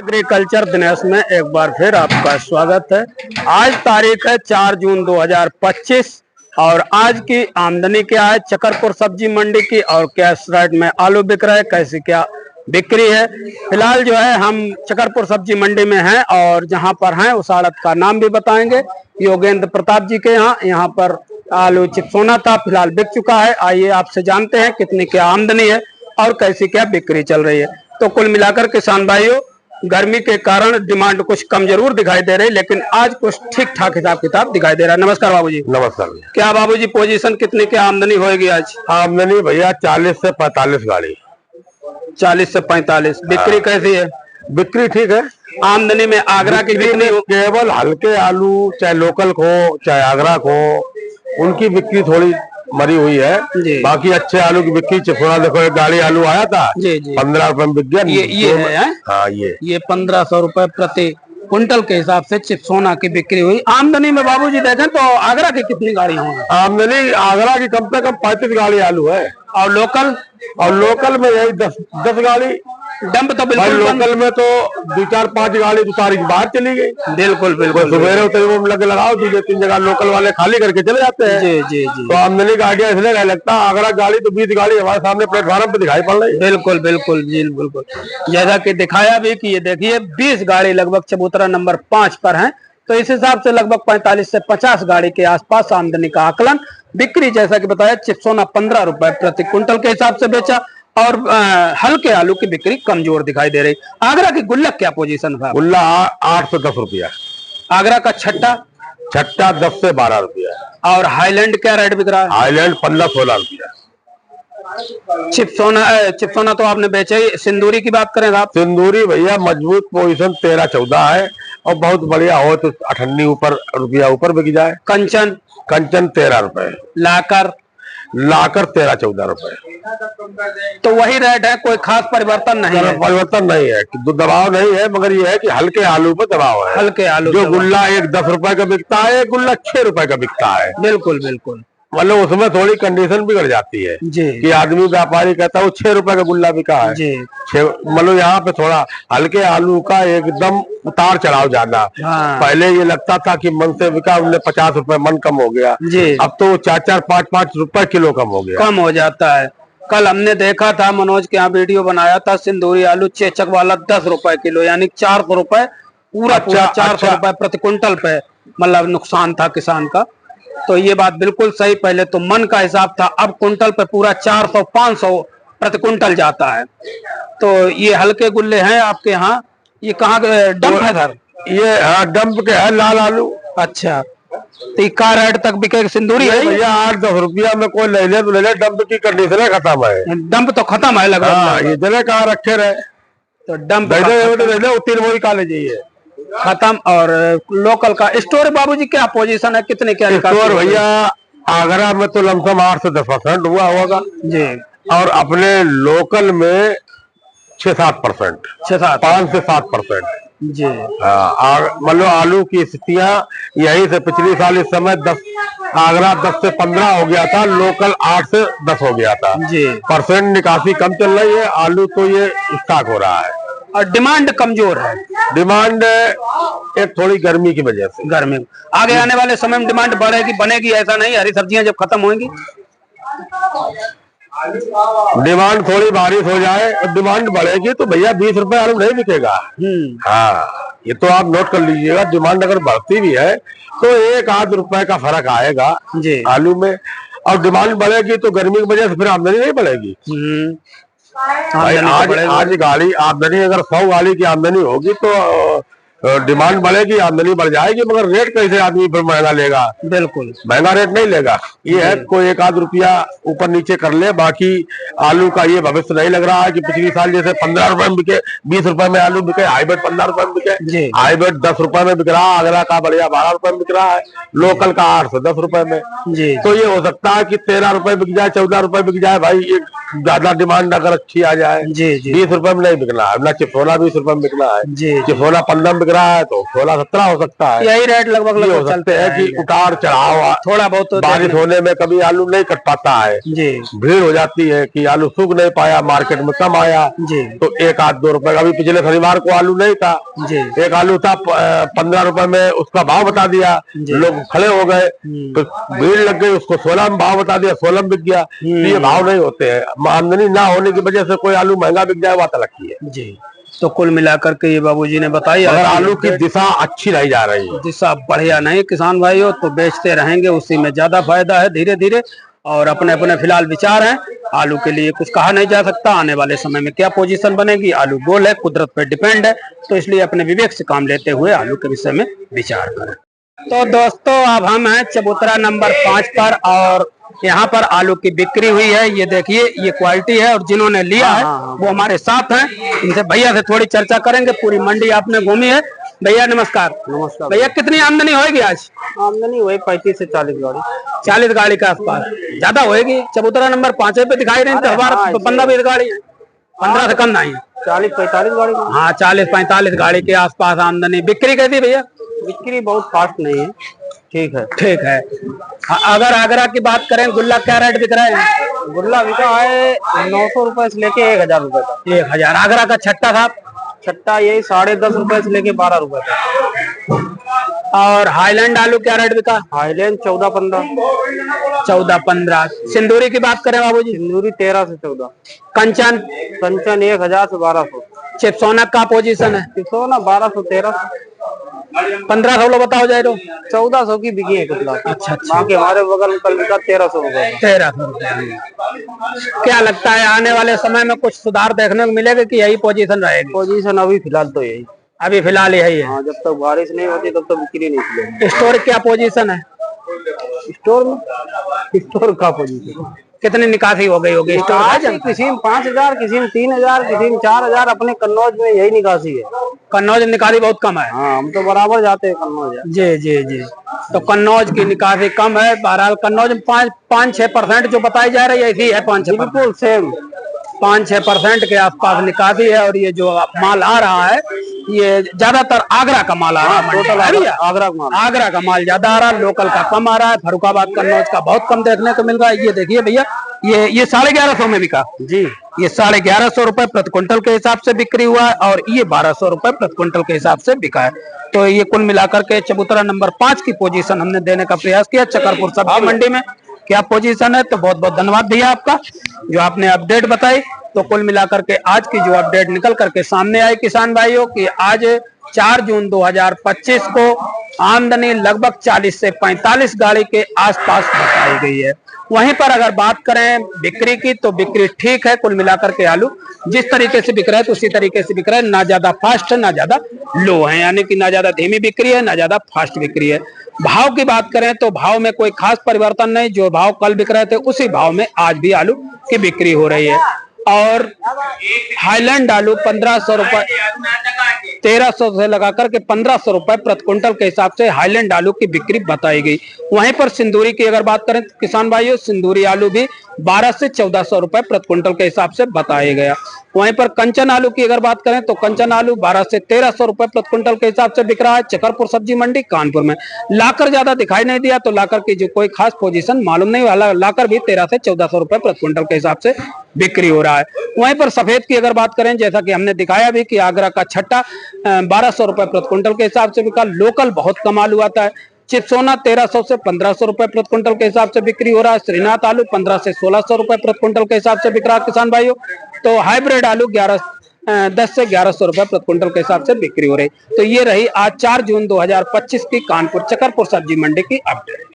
Agriculture Dinesh में एक बार फिर आपका स्वागत है। आज तारीख है 4 जून 2025 और आज की आमदनी क्या है चकरपुर सब्जी मंडी की और कैश रेट में आलू बिक रहा है, कैसी क्या बिक्री है। फिलहाल जो है हम चकरपुर सब्जी मंडी में हैं और जहां पर हैं उस आड़त का नाम भी बताएंगे। योगेंद्र प्रताप जी के यहाँ पर आलू चिपसोना था, फिलहाल बिक चुका है। आइए आपसे जानते हैं कितनी क्या आमदनी है और कैसी क्या बिक्री चल रही है। तो कुल मिलाकर किसान भाइयों, गर्मी के कारण डिमांड कुछ कम जरूर दिखाई दे रही, लेकिन आज कुछ ठीक ठाक हिसाब किताब दिखाई दे रहा है। नमस्कार बाबूजी। नमस्कार। क्या बाबूजी पोजीशन कितनी की आमदनी होगी आज? आमदनी भैया 40 से 45 गाड़ी। 40 से 45। बिक्री कैसी है? बिक्री ठीक है। आमदनी में आगरा की बिक्री केवल हल्के आलू, चाहे लोकल को चाहे आगरा को, उनकी बिक्री थोड़ी मरी हुई है। बाकी अच्छे आलू की बिक्री चिपसोना देखो, एक गाड़ी आलू आया था 15 रुपए में बिक गया। ये है हाँ, ये 1500 रुपए प्रति कुंटल के हिसाब से चिपसोना की बिक्री हुई। आमदनी में बाबूजी देखें तो आगरा की कितनी गाड़ी होंगी? आमदनी आगरा की कम से कम 35 गाड़ी आलू है। और लोकल में यही 10 गाड़ी। डंप तो बिल्कुल लोकल में तो 2-4-5 गाड़ी तो तारीख बाहर चली गई। बिल्कुल सवेरे उतरे लगे लगाओ, 2-3 जगह लोकल वाले खाली करके चले जाते हैं। जी। तो आमदनी गाड़ियां इसलिए नहीं लगता। आगरा गाड़ी तो 20 गाड़ी हमारे सामने प्लेटफॉर्म पे दिखाई पड़ रही है। बिल्कुल जैसा कि दिखाया भी कि ये देखिए 20 गाड़ी लगभग चबूतरा नंबर 5 पर है। तो इस हिसाब से लगभग 45 से 50 गाड़ी के आसपास आमदनी का आकलन। बिक्री जैसा कि बताया चिपसोना 15 रुपए प्रति कुंटल के हिसाब से बेचा और हल्के आलू की बिक्री कमजोर दिखाई दे रही। आगरा की गुल्लक क्या पोजीशन था? गुल्ला 8 से 10 रुपया। आगरा का छट्टा 10 से 12 रुपया। और हाईलैंड क्या रेट बिक रहा है? हाईलैंड 15-16 रुपया। चिपसोना तो आपने बेचा ही। सिंदूरी की बात करें आप? सिंदूरी भैया मजबूत पोजीशन 13-14 है और बहुत बढ़िया हो तो 98 रुपया ऊपर बिक जाए। कंचन 13 रुपए। लाकर 13-14 रुपए। तो वही रेट है, कोई खास परिवर्तन नहीं है? परिवर्तन नहीं है, दबाव नहीं है, मगर ये है कि हल्के आलू पर दबाव है। हल्के आलू जो गुल्ला एक 10 रुपए का बिकता है, एक गुल्ला 6 रुपए का बिकता है। बिल्कुल मतलब उसमें थोड़ी कंडीशन बिगड़ जाती है कि आदमी व्यापारी कहता है वो 6 रुपए का गुल्ला बिका है। मतलब यहाँ पे थोड़ा हल्के आलू का एकदम उतार चढ़ाव ज्यादा। पहले ये लगता था कि मन से बिका, उन्हें 50 रुपए मन कम हो गया। अब तो 4-4, 5-5 रुपए किलो कम हो गया, कम हो जाता है। कल हमने देखा था, मनोज के यहाँ वीडियो बनाया था, सिंदूरी आलू चेचक वाला 10 रुपए किलो, यानी 400 रुपए पूरा 400 रुपए प्रति कुंटल पे मतलब नुकसान था किसान का। तो ये बात बिल्कुल सही। पहले तो मन का हिसाब था, अब कुंटल पे पूरा 400-500 प्रति कुंटल जाता है। तो ये हल्के गुल्ले हैं आपके यहाँ। ये कहाँ डंप है सर? ये डंप के है लाल आलू। अच्छा, तो का रेट तक बिके? सिंदूरी है भैया 8-10 रुपया में कोई ले ले तो ले ले। डंप की कंडीशन खत्म है। डंप तो खत्म है लगभग। ये जगह कहाँ रखे रहे तो डंप 3 मोई काले चाहिए खत्म। और लोकल का स्टोर बाबूजी क्या पोजीशन है, कितने क्या स्टोर? भैया आगरा में तो लमसम 8 से 10% हुआ होगा जी, और अपने लोकल में 6-7%, 5 से 7% जी। मतलब आलू की स्थितियां यही से पिछली साल इस समय आगरा 10 से 15 हो गया था, लोकल 8 से 10 हो गया था जी। परसेंट निकासी कम चल रही है। आलू तो ये स्टॉक हो रहा है और डिमांड कमजोर है। डिमांड एक थोड़ी गर्मी की वजह से। गर्मी आगे आने वाले समय में डिमांड बढ़ेगी, बनेगी ऐसा नहीं? हरी सब्जियां जब खत्म होंगी डिमांड थोड़ी बारिश हो जाए और डिमांड बढ़ेगी तो भैया 20 रुपए आलू नहीं बिकेगा। हाँ, ये तो आप नोट कर लीजिएगा। डिमांड अगर बढ़ती भी है तो 1-8 रुपए का फर्क आएगा जी आलू में, और डिमांड बढ़ेगी तो गर्मी की वजह से फिर आमदनी नहीं बढ़ेगी। आज गाड़ी आमदनी अगर 100 गाड़ी की आमदनी होगी तो डिमांड बढ़ेगी, आमदनी बढ़ जाएगी, मगर रेट कैसे आदमी फिर महंगा लेगा? बिल्कुल महंगा रेट नहीं लेगा। ये है कोई 1-8 रुपया ऊपर नीचे कर ले। बाकी आलू का ये भविष्य नहीं लग रहा है कि पिछली साल जैसे 15 रुपए में बिके, 20 रुपए में आलू बिके, हाईब्रिड 15 रुपए में बिके, हाईब्रिड 10 रुपए में बिक रहा है, आगरा का बढ़िया 12 रुपए में बिक रहा है, लोकल का 8 से 10 रुपए में जी। तो ये हो सकता है कि 13 रुपए बिक जाए, 14 रुपए बिक जाए। भाई एक ज्यादा डिमांड अगर अच्छी आ जाए 20 रुपए में नहीं बिकना है ना। चिपसोना 20 रुपए में बिकना है, चिपसोना 15 में रहा है तो 16-17 हो सकता है। यही रेट लगभग हो लगभग सकते चलते हैं कि उतार चढ़ाव थोड़ा बहुत तो बारिश होने में कभी आलू नहीं कट पाता है जी भीड़ हो जाती है कि आलू सूख नहीं पाया, मार्केट में कम आया जी तो 1-2 रुपए। अभी पिछले शनिवार को आलू नहीं था जी एक आलू था 15 रुपए में, उसका भाव बता दिया, लोग खड़े हो गए तो भीड़ लग गई, उसको 16 में भाव बता दिया, 16 में बिक गया। तो ये भाव नहीं होते हैं, आमदनी ना होने की वजह से कोई आलू महंगा बिक जाए बात अलग की है जी। तो कुल मिलाकर के ये बाबूजी ने बताई अगर आलू की दिशा अच्छी नहीं जा रही है, दिशा बढ़िया नहीं किसान भाइयों तो बेचते रहेंगे, उसी में ज्यादा फायदा है धीरे धीरे। और अपने अपने फिलहाल विचार हैं, आलू के लिए कुछ कहा नहीं जा सकता, आने वाले समय में क्या पोजीशन बनेगी आलू गोल है, कुदरत पर डिपेंड है, तो इसलिए अपने विवेक से काम लेते हुए आलू के विषय में विचार करें। तो दोस्तों अब हम हैं चबूतरा नंबर 5 पर और यहाँ पर आलू की बिक्री हुई है। ये देखिए ये क्वालिटी है और जिन्होंने लिया है वो हमारे साथ हैं, इनसे भैया से थोड़ी चर्चा करेंगे। पूरी मंडी आपने घूमी है। भैया नमस्कार। नमस्कार भैया कितनी आमदनी होगी आज? आमदनी वही 35 से 40 गाड़ी 40 गाड़ी के आसपास, ज्यादा होगी। चबूतरा नंबर 5 पे दिखाई रही तो हमारा 15-20 गाड़ी है, 15 से कम नहीं है। 40-45 गाड़ी हाँ 40-45 गाड़ी के आसपास आमदनी। बिक्री कैसी भैया? बिक्री बहुत फास्ट नहीं है, ठीक है। ठीक है। अगर आगरा की बात करें गुल्ला क्या रेट बिक रहे हैं? गुल्ला बिका है 900 रुपए से लेके 1000 रुपए तक। 1000। आगरा का छट्टा साहब? छट्टा यही 10.5 रुपए से लेके 12 रुपए तक। और हाईलैंड आलू क्या रेट बिका? हाईलैंड 14-15। 14-15। सिंदूरी की बात करें बाबूजी? सिंदूरी 13 से 14। कंचन? कंचन 1000 से 1200। चिपसोना का पोजीशन है? चिपसोना 1213। 1500 लो बताओ जाए तो 1400 की बिकी है कुछ लाख। अच्छा। बाकी हमारे बगल में कल बिका 1300 रुपए। 1300 रुपए। क्या लगता है आने वाले समय में कुछ सुधार देखने को मिलेगा कि यही पोजीशन रहेगी? पोजीशन अभी फिलहाल तो यही, अभी फिलहाल यही है। हाँ, जब तक बारिश नहीं होती तब तक बिक्री नहीं चलेगी। स्टोर क्या पोजीशन है? स्टोर में स्टोर का पोजीशन कितनी निकासी हो गई होगी स्टोर का? किसी में 5000, किसी में 3000, किसी में 4000। अपने कन्नौज में यही निकासी है। कन्नौज निकासी बहुत कम है। हाँ, हम तो बराबर जाते हैं कन्नौज। जी जी जी। तो कन्नौज की निकासी कम है। बहरहाल कन्नौज में 5-6% जो बताई जा रही है ऐसी है। 5-6 बिल्कुल सेम 5-6% के आसपास निकासी है। और ये जो माल आ रहा है ये ज्यादातर आगरा का माल आ रहा है। टोटल आगरा का माल, आगरा का माल ज्यादा आ रहा है, लोकल का कम आ रहा है। फर्रुखाबाद कन्नौज का बहुत कम देखने को मिल रहा है। ये देखिए भैया ये 1150 में बिका जी। ये 1150 रुपए प्रति क्विंटल के हिसाब से बिक्री हुआ है और ये 1200 रुपए प्रति क्विंटल के हिसाब से बिका है। तो ये कुल मिलाकर के चबूतरा नंबर 5 की पोजीशन हमने देने का प्रयास किया चकरपुर सब्जी मंडी में क्या पोजीशन है। तो बहुत बहुत धन्यवाद भैया आपका जो आपने अपडेट बताई। तो कुल मिलाकर के आज की जो अपडेट निकल करके सामने आई किसान भाइयों की आज 4 जून 2025 को आमदनी लगभग 40 से 45 गाड़ी के आसपास बताई गई है। वहीं पर अगर बात करें बिक्री की तो बिक्री ठीक है। कुल मिलाकर के आलू जिस तरीके से बिक रहा है तो उसी तरीके से बिक रहा है, ना ज्यादा फास्ट है ना ज्यादा लो है, यानी कि ना ज्यादा धीमी बिक्री है ना ज्यादा फास्ट बिक्री है। भाव की बात करें तो भाव में कोई खास परिवर्तन नहीं, जो भाव कल बिक रहे थे उसी भाव में आज भी आलू की बिक्री हो रही है। और हाईलैंड आलू 1500 रुपए 1300 से लगाकर के 1500 रुपए प्रति क्विंटल के हिसाब से हाईलैंड आलू की बिक्री बताई गई। वहीं पर सिंदूरी की अगर बात करें तो किसान भाइयों सिंदूरी आलू भी 12 से 1400 रुपए प्रति क्विंटल के हिसाब से बताया गया। वहीं पर कंचन आलू की अगर बात करें तो कंचन आलू 12 से 1300 रुपए प्रति क्विंटल के हिसाब से बिक रहा है चकरपुर सब्जी मंडी कानपुर में। लाकर ज्यादा दिखाई नहीं दिया तो लाकर की जो कोई खास पोजीशन मालूम नहीं वाला, लाकर भी 13 से 1400 रुपए प्रति क्विंटल के हिसाब से बिक्री हो रहा है। वहीं पर सफेद की अगर बात करें जैसा कि हमने दिखाया भी कि आगरा का छट्टा 1200 रुपए प्रति क्विंटल के हिसाब से बिका। लोकल बहुत कम आलू आता है। चिपसोना 1300 से 1500 रुपए प्रति क्विंटल के हिसाब से बिक्री हो रहा है। श्रीनाथ आलू 15 से 1600 रुपए प्रति क्विंटल के हिसाब से बिक रहा है किसान भाइयों। तो हाइब्रिड आलू 10 से 1100 रुपए प्रति क्विंटल के हिसाब से बिक्री हो रही। तो ये रही आज 4 जून 2025 की कानपुर चकरपुर सब्जी मंडी की अपडेट।